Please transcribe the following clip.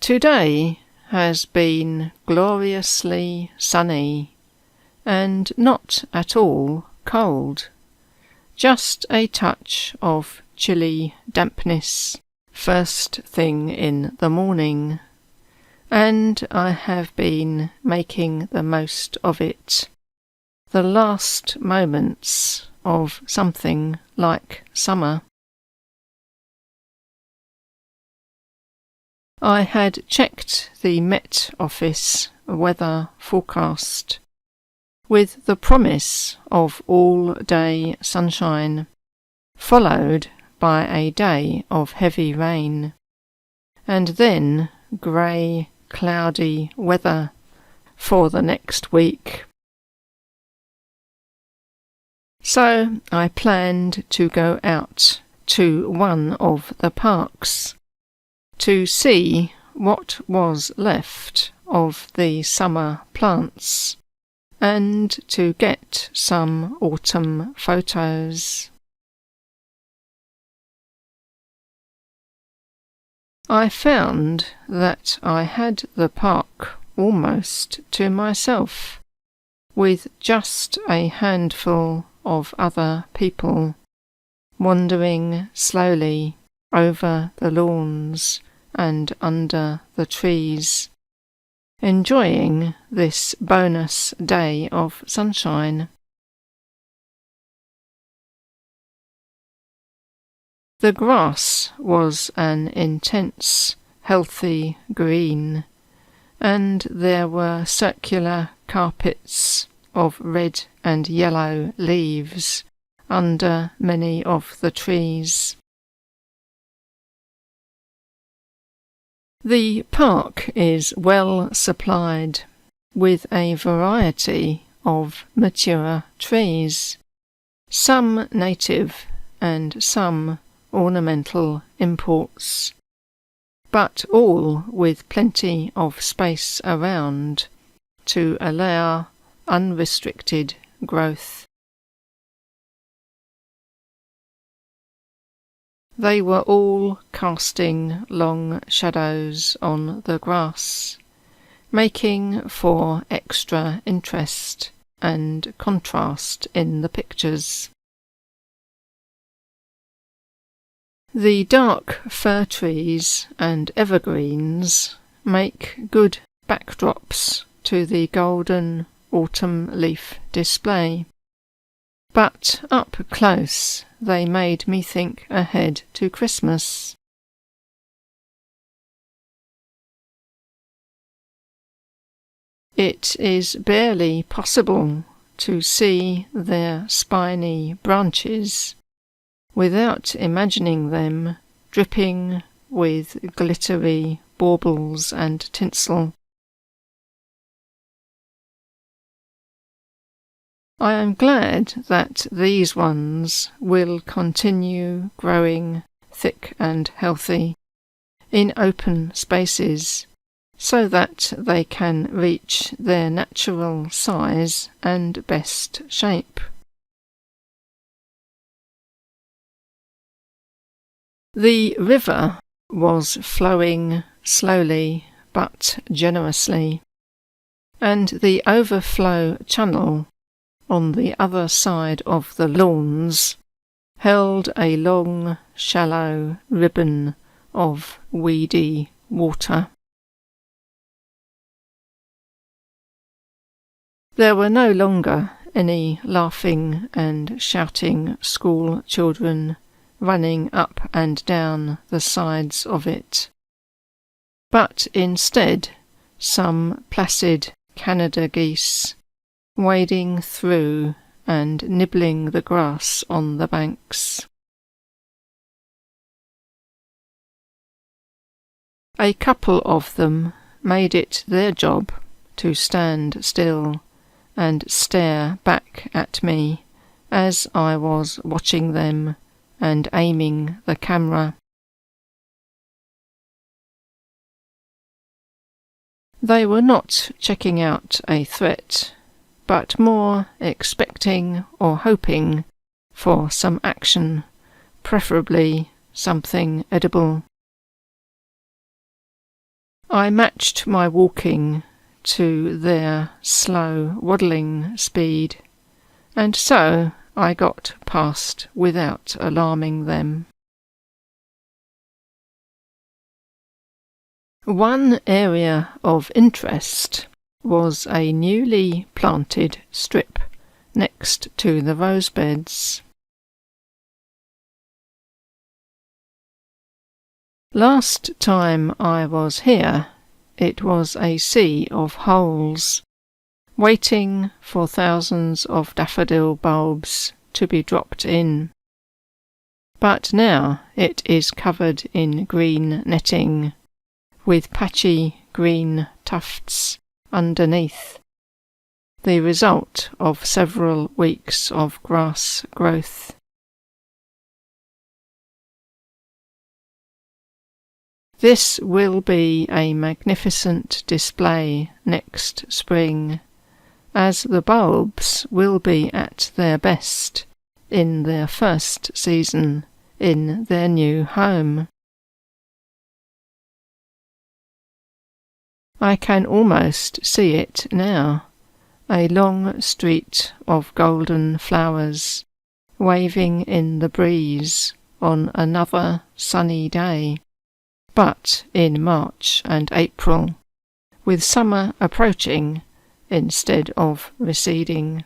Today has been gloriously sunny and not at all cold. Just a touch of chilly dampness first thing in the morning, and I have been making the most of it. The last moments of something like summer. I had checked the Met Office weather forecast with the promise of all-day sunshine, followed by a day of heavy rain, and then grey, cloudy weather for the next week. So I planned to go out to one of the parks to see what was left of the summer plants and to get some autumn photos. I found that I had the park almost to myself, with just a handful of other people wandering slowly over the lawns and under the trees, enjoying this bonus day of sunshine. The grass was an intense, healthy green, and there were circular carpets of red and yellow leaves under many of the trees. The park is well supplied with a variety of mature trees, some native and some ornamental imports, but all with plenty of space around to allow unrestricted growth. They were all casting long shadows on the grass, making for extra interest and contrast in the pictures. The dark fir trees and evergreens make good backdrops to the golden autumn leaf display, but up close they made me think ahead to Christmas. It is barely possible to see their spiny branches without imagining them dripping with glittery baubles and tinsel. I am glad that these ones will continue growing thick and healthy in open spaces so that they can reach their natural size and best shape. The river was flowing slowly but generously, and the overflow channel on the other side of the lawns held a long, shallow ribbon of weedy water. There were no longer any laughing and shouting school children running up and down the sides of it, but instead some placid Canada geese wading through and nibbling the grass on the banks. A couple of them made it their job to stand still and stare back at me as I was watching them and aiming the camera. They were not checking out a threat, but more expecting or hoping for some action, preferably something edible. I matched my walking to their slow waddling speed, and so I got past without alarming them. One area of interest was a newly planted strip next to the rose beds. Last time I was here, it was a sea of holes, waiting for thousands of daffodil bulbs to be dropped in. But now it is covered in green netting, with patchy green tufts underneath, the result of several weeks of grass growth. This will be a magnificent display next spring, as the bulbs will be at their best in their first season in their new home. I can almost see it now, a long street of golden flowers waving in the breeze on another sunny day, but in March and April, with summer approaching instead of receding.